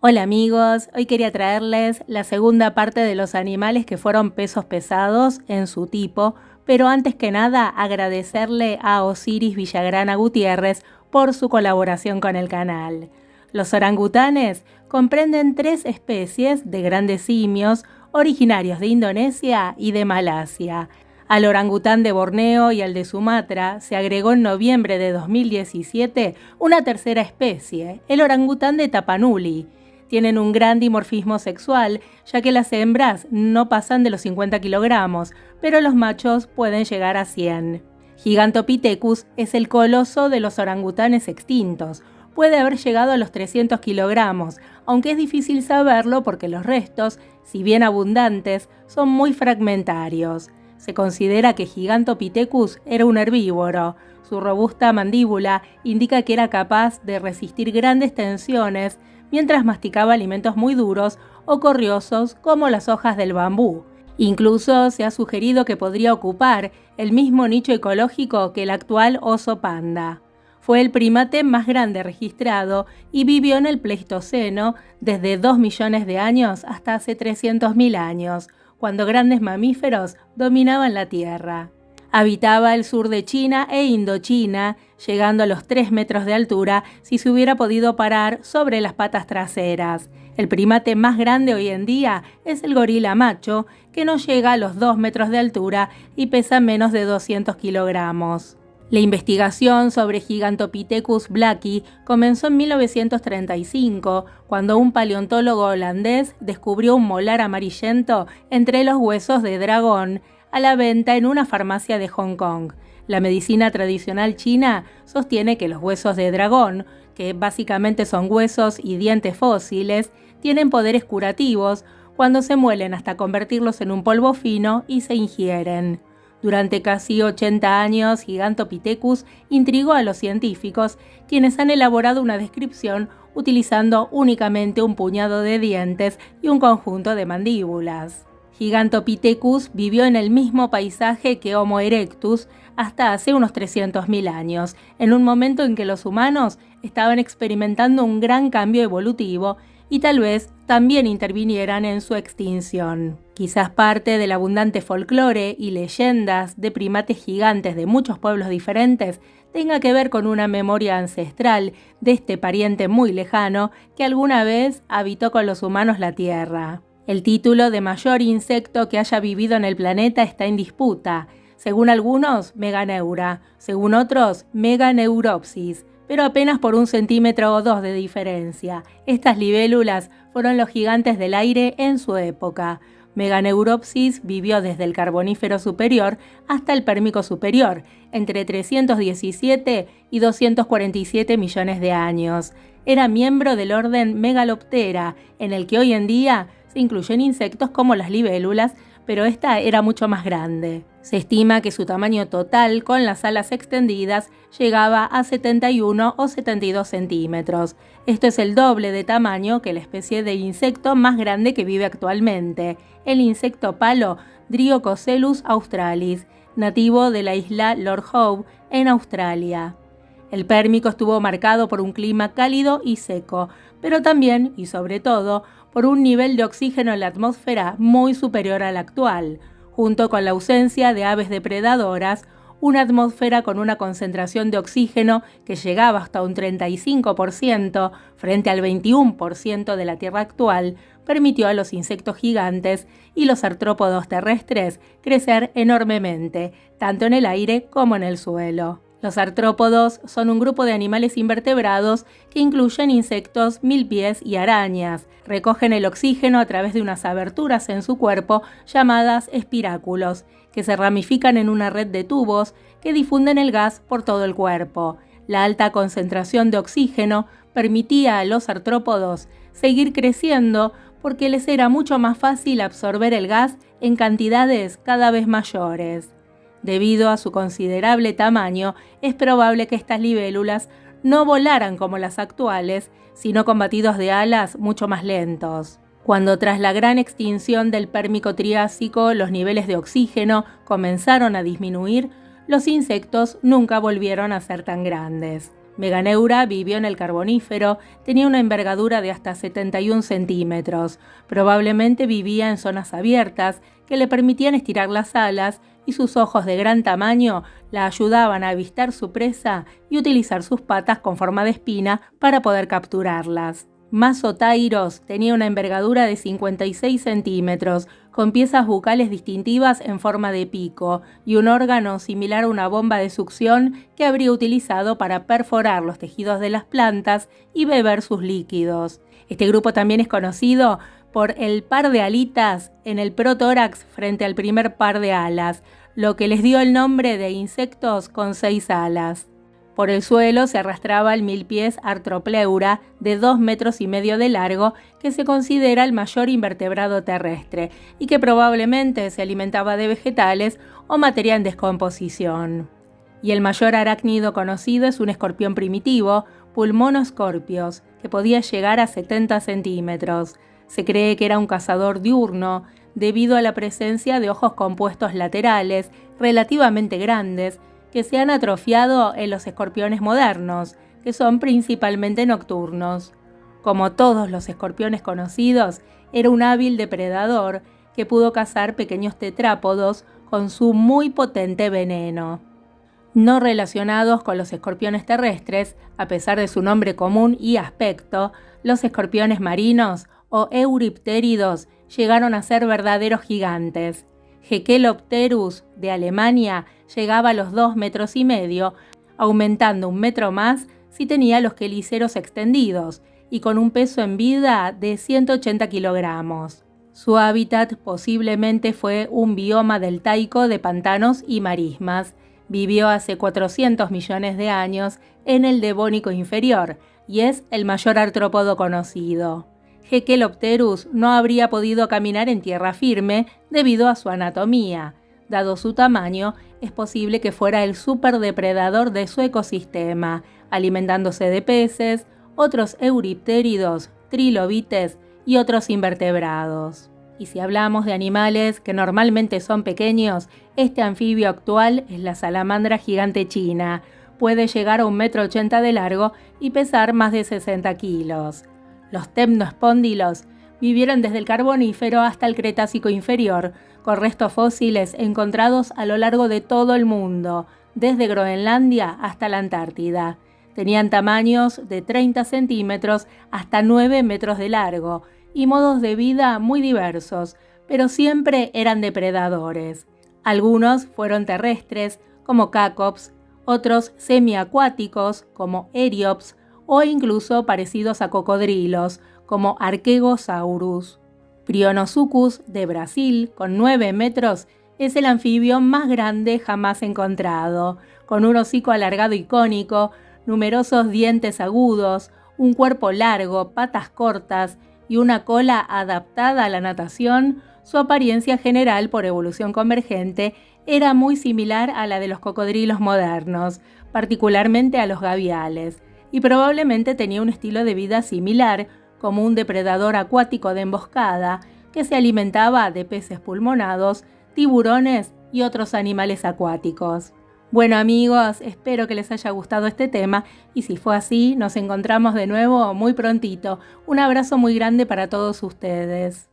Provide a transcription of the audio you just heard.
Hola amigos, hoy quería traerles la segunda parte de los animales que fueron pesos pesados en su tipo, pero antes que nada agradecerle a Osiris Villagrana Gutiérrez por su colaboración con el canal. Los orangutanes comprenden 3 especies de grandes simios originarios de Indonesia y de Malasia. Al orangután de Borneo y al de Sumatra se agregó en noviembre de 2017 una tercera especie, el orangután de Tapanuli. Tienen un gran dimorfismo sexual, ya que las hembras no pasan de los 50 kilogramos, pero los machos pueden llegar a 100. Gigantopithecus es el coloso de los orangutanes extintos. Puede haber llegado a los 300 kilogramos, aunque es difícil saberlo porque los restos, si bien abundantes, son muy fragmentarios. Se considera que Gigantopithecus era un herbívoro. Su robusta mandíbula indica que era capaz de resistir grandes tensiones mientras masticaba alimentos muy duros o corriosos como las hojas del bambú. Incluso se ha sugerido que podría ocupar el mismo nicho ecológico que el actual oso panda. Fue el primate más grande registrado y vivió en el Pleistoceno desde 2 millones de años hasta hace 300.000 años, cuando grandes mamíferos dominaban la Tierra. Habitaba el sur de China e Indochina, llegando a los 3 metros de altura si se hubiera podido parar sobre las patas traseras. El primate más grande hoy en día es el gorila macho, que no llega a los 2 metros de altura y pesa menos de 200 kilogramos. La investigación sobre Gigantopithecus blacki comenzó en 1935, cuando un paleontólogo holandés descubrió un molar amarillento entre los huesos de dragón, a la venta en una farmacia de Hong Kong. La medicina tradicional china sostiene que los huesos de dragón, que básicamente son huesos y dientes fósiles, tienen poderes curativos cuando se muelen hasta convertirlos en un polvo fino y se ingieren. Durante casi 80 años, Gigantopithecus intrigó a los científicos, quienes han elaborado una descripción utilizando únicamente un puñado de dientes y un conjunto de mandíbulas. Gigantopithecus vivió en el mismo paisaje que Homo erectus hasta hace unos 300.000 años, en un momento en que los humanos estaban experimentando un gran cambio evolutivo y tal vez también intervinieran en su extinción. Quizás parte del abundante folclore y leyendas de primates gigantes de muchos pueblos diferentes tenga que ver con una memoria ancestral de este pariente muy lejano que alguna vez habitó con los humanos la Tierra. El título de mayor insecto que haya vivido en el planeta está en disputa. Según algunos, Meganeura, según otros, Meganeuropsis, pero apenas por 1 centímetro o 2 de diferencia. Estas libélulas fueron los gigantes del aire en su época. Meganeuropsis vivió desde el Carbonífero superior hasta el Pérmico superior, entre 317 y 247 millones de años. Era miembro del orden Megaloptera, en el que hoy en día se incluyen insectos como las libélulas, pero esta era mucho más grande. Se estima que su tamaño total, con las alas extendidas, llegaba a 71 o 72 centímetros. Esto es el doble de tamaño que la especie de insecto más grande que vive actualmente, el insecto palo Dryococelus australis, nativo de la isla Lord Howe, en Australia. El Pérmico estuvo marcado por un clima cálido y seco, pero también, y sobre todo, por un nivel de oxígeno en la atmósfera muy superior al actual, junto con la ausencia de aves depredadoras. Una atmósfera con una concentración de oxígeno que llegaba hasta un 35% frente al 21% de la Tierra actual, permitió a los insectos gigantes y los artrópodos terrestres crecer enormemente, tanto en el aire como en el suelo. Los artrópodos son un grupo de animales invertebrados que incluyen insectos, milpies y arañas. Recogen el oxígeno a través de unas aberturas en su cuerpo llamadas espiráculos, que se ramifican en una red de tubos que difunden el gas por todo el cuerpo. La alta concentración de oxígeno permitía a los artrópodos seguir creciendo porque les era mucho más fácil absorber el gas en cantidades cada vez mayores. Debido a su considerable tamaño, es probable que estas libélulas no volaran como las actuales, sino con batidos de alas mucho más lentos. Cuando tras la gran extinción del Pérmico Triásico los niveles de oxígeno comenzaron a disminuir, los insectos nunca volvieron a ser tan grandes. Meganeura vivió en el Carbonífero, tenía una envergadura de hasta 71 centímetros. Probablemente vivía en zonas abiertas que le permitían estirar las alas y sus ojos de gran tamaño la ayudaban a avistar su presa y utilizar sus patas con forma de espina para poder capturarlas. Masotairos tenía una envergadura de 56 centímetros, con piezas bucales distintivas en forma de pico y un órgano similar a una bomba de succión que habría utilizado para perforar los tejidos de las plantas y beber sus líquidos. Este grupo también es conocido por el par de alitas en el protórax frente al primer par de alas, lo que les dio el nombre de insectos con 6 alas. Por el suelo se arrastraba el milpiés Arthropleura de 2,5 metros de largo, que se considera el mayor invertebrado terrestre y que probablemente se alimentaba de vegetales o materia en descomposición. Y el mayor arácnido conocido es un escorpión primitivo, Pulmonoscorpios, que podía llegar a 70 centímetros. Se cree que era un cazador diurno, debido a la presencia de ojos compuestos laterales relativamente grandes, que se han atrofiado en los escorpiones modernos, que son principalmente nocturnos. Como todos los escorpiones conocidos, era un hábil depredador que pudo cazar pequeños tetrápodos con su muy potente veneno. No relacionados con los escorpiones terrestres, a pesar de su nombre común y aspecto, los escorpiones marinos o euriptéridos llegaron a ser verdaderos gigantes. Hekelopterus de Alemania llegaba a los 2,5 metros, aumentando 1 metro más si tenía los quelíceros extendidos y con un peso en vida de 180 kilogramos. Su hábitat posiblemente fue un bioma deltaico de pantanos y marismas. Vivió hace 400 millones de años en el Devónico inferior y es el mayor artrópodo conocido. Hekelopterus no habría podido caminar en tierra firme debido a su anatomía. Dado su tamaño, es posible que fuera el superdepredador de su ecosistema, alimentándose de peces, otros euriptéridos, trilobites y otros invertebrados. Y si hablamos de animales que normalmente son pequeños, este anfibio actual es la salamandra gigante china. Puede llegar a 1,80 metros de largo y pesar más de 60 kilos. Los temnospóndilos vivieron desde el Carbonífero hasta el Cretácico inferior, con restos fósiles encontrados a lo largo de todo el mundo, desde Groenlandia hasta la Antártida. Tenían tamaños de 30 centímetros hasta 9 metros de largo y modos de vida muy diversos, pero siempre eran depredadores. Algunos fueron terrestres, como Cacops, otros semiacuáticos, como Eriops, o incluso parecidos a cocodrilos, como Archegosaurus. Prionosuchus de Brasil, con 9 metros, es el anfibio más grande jamás encontrado, con un hocico alargado y cónico, numerosos dientes agudos, un cuerpo largo, patas cortas y una cola adaptada a la natación. Su apariencia general por evolución convergente era muy similar a la de los cocodrilos modernos, particularmente a los gaviales, y probablemente tenía un estilo de vida similar, como un depredador acuático de emboscada que se alimentaba de peces pulmonados, tiburones y otros animales acuáticos. Bueno amigos, espero que les haya gustado este tema y si fue así, nos encontramos de nuevo muy prontito. Un abrazo muy grande para todos ustedes.